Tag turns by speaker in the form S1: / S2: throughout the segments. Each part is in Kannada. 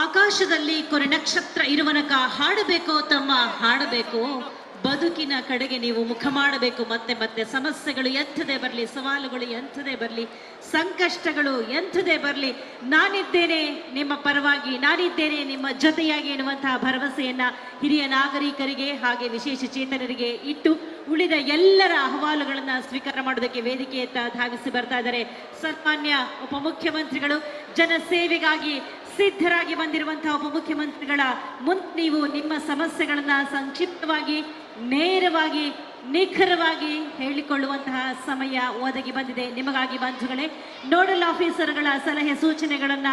S1: ಆಕಾಶದಲ್ಲಿ ಕೊರೆ ನಕ್ಷತ್ರ ಇರುವನಕ ಹಾಡಬೇಕು ತಮ್ಮ ಹಾಡಬೇಕು, ಬದುಕಿನ ಕಡೆಗೆ ನೀವು ಮುಖ ಮಾಡಬೇಕು. ಮತ್ತೆ ಮತ್ತೆ ಸಮಸ್ಯೆಗಳು ಎಂಥದೇ ಬರಲಿ, ಸವಾಲುಗಳು ಎಂಥದೇ ಬರಲಿ, ಸಂಕಷ್ಟಗಳು ಎಂಥದೇ ಬರಲಿ, ನಾನಿದ್ದೇನೆ ನಿಮ್ಮ ಪರವಾಗಿ, ನಾನಿದ್ದೇನೆ ನಿಮ್ಮ ಜೊತೆಯಾಗಿ ಎನ್ನುವಂತಹ ಭರವಸೆಯನ್ನ ಹಿರಿಯ ನಾಗರಿಕರಿಗೆ ಹಾಗೆ ವಿಶೇಷ ಚೇತನರಿಗೆ ಇಟ್ಟು ಉಳಿದ ಎಲ್ಲರ ಅಹವಾಲುಗಳನ್ನ ಸ್ವೀಕಾರ ಮಾಡೋದಕ್ಕೆ ವೇದಿಕೆಯತ್ತ ಧಾವಿಸಿ ಬರ್ತಾ ಇದ್ದಾರೆ ಸನ್ಮಾನ್ಯ ಉಪಮುಖ್ಯಮಂತ್ರಿಗಳು. ಜನಸೇವೆಗಾಗಿ ಸಿದ್ಧರಾಗಿ ಬಂದಿರುವಂತಹ ಉಪಮುಖ್ಯಮಂತ್ರಿಗಳ ನೀವು ನಿಮ್ಮ ಸಮಸ್ಯೆಗಳನ್ನ ಸಂಕ್ಷಿಪ್ತವಾಗಿ, ನೇರವಾಗಿ, ನಿಖರವಾಗಿ ಹೇಳಿಕೊಳ್ಳುವಂತಹ ಸಮಯ ಒದಗಿ ಬಂದಿದೆ ನಿಮಗಾಗಿ ಬಂಧುಗಳೇ. ನೋಡಲ್ ಆಫೀಸರ್ಗಳ ಸಲಹೆ ಸೂಚನೆಗಳನ್ನ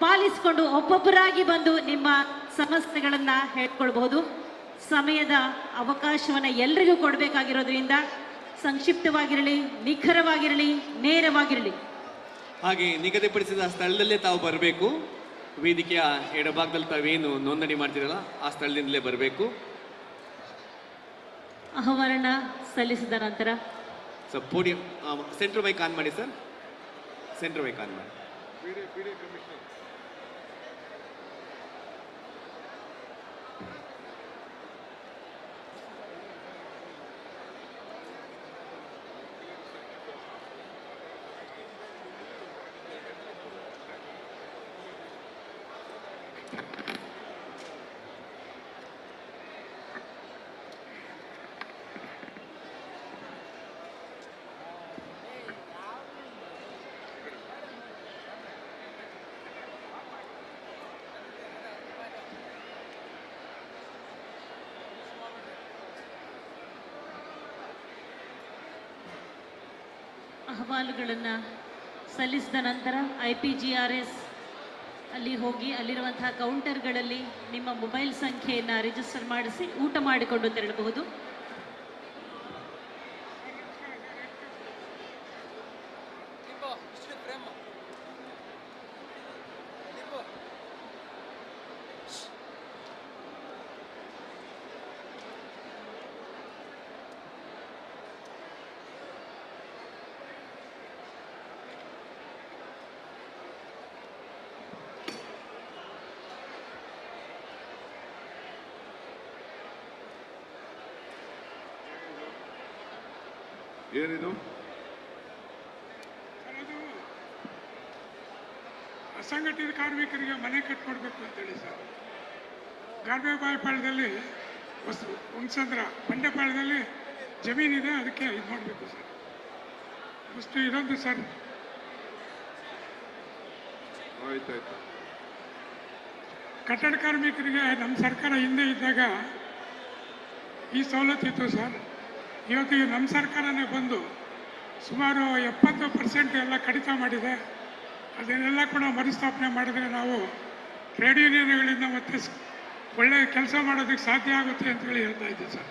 S1: ಪಾಲಿಸಿಕೊಂಡು ಒಬ್ಬೊಬ್ಬರಾಗಿ ಬಂದು ನಿಮ್ಮ ಸಮಸ್ಯೆಗಳನ್ನ ಹೇಳ್ಕೊಳ್ಬಹುದು. ಸಮಯದ ಅವಕಾಶವನ್ನ ಎಲ್ರಿಗೂ ಕೊಡಬೇಕಾಗಿರೋದ್ರಿಂದ ಸಂಕ್ಷಿಪ್ತವಾಗಿರಲಿ, ನಿಖರವಾಗಿರಲಿ, ನೇರವಾಗಿರಲಿ.
S2: ಹಾಗೆ ನಿಗದಿಪಡಿಸಿದ ಸ್ಥಳದಲ್ಲೇ ತಾವು ಬರಬೇಕು. ವೇದಿಕೆಯ ಎಡಭಾಗದಲ್ಲಿ ತಾವೇನು ನೋಂದಣಿ ಮಾಡ್ತಿರಲ್ಲ ಆ ಸ್ಥಳದಿಂದಲೇ ಬರಬೇಕು.
S1: ಆಹ್ವಾನ ಸಲ್ಲಿಸಿದ ನಂತರ
S2: sir podium centre mic on ಮಾಡಿ ಸರ್, ಸೆಂಟ್ರ್ ಮೈಕ್ ಆನ್ ಮಾಡಿ.
S1: ಅಹವಾಲುಗಳನ್ನು ಸಲ್ಲಿಸಿದ ನಂತರ IPGRS ಅಲ್ಲಿ ಹೋಗಿ ಅಲ್ಲಿರುವಂತಹ ಕೌಂಟರ್ಗಳಲ್ಲಿ ನಿಮ್ಮ ಮೊಬೈಲ್ ಸಂಖ್ಯೆಯನ್ನು ರಿಜಿಸ್ಟರ್ ಮಾಡಿಸಿ ಊಟ ಮಾಡಿಕೊಂಡು ತೆರಳಬಹುದು.
S3: ಏನಿದು? ಅಸಂಘಟಿತ ಕಾರ್ಮಿಕರಿಗೆ ಮನೆ ಕಟ್ಕೊಡ್ಬೇಕು ಅಂತೇಳಿ ಸರ್. ಗಾರ್ಬೇಬಾಯಿಪಾಳ್ಯದಲ್ಲಿ ಹುಣಸಂದ್ರ ಬಂಡೆಪಾಳ್ಯದಲ್ಲಿ ಜಮೀನಿದೆ, ಅದಕ್ಕೆ ಇದು ಮಾಡಬೇಕು ಸರ್. ಅಷ್ಟು ಇದೊಂದು ಸರ್. ಆಯ್ತಾಯ್ತು. ಕಟ್ಟಡ ಕಾರ್ಮಿಕರಿಗೆ ನಮ್ಮ ಸರ್ಕಾರ ಹಿಂದೆ ಇದ್ದಾಗ ಈ ಸವಲತ್ತಿತ್ತು ಸರ್. ಇವತ್ತಿಗೆ ನಮ್ಮ ಸರ್ಕಾರನೇ ಬಂದು ಸುಮಾರು 70% ಎಲ್ಲ ಕಡಿತ ಮಾಡಿದೆ. ಅದನ್ನೆಲ್ಲ ಕೂಡ ಮರುಸ್ಥಾಪನೆ ಮಾಡಿದ್ರೆ ನಾವು ಟ್ರೇಡ್ ಯೂನಿಯನ್ಗಳಿಂದ ಮತ್ತೆ ಒಳ್ಳೆಯ ಕೆಲಸ ಮಾಡೋದಕ್ಕೆ ಸಾಧ್ಯ ಆಗುತ್ತೆ ಅಂತೇಳಿ ಹೇಳ್ತಾ ಇದ್ದೀವಿ ಸರ್.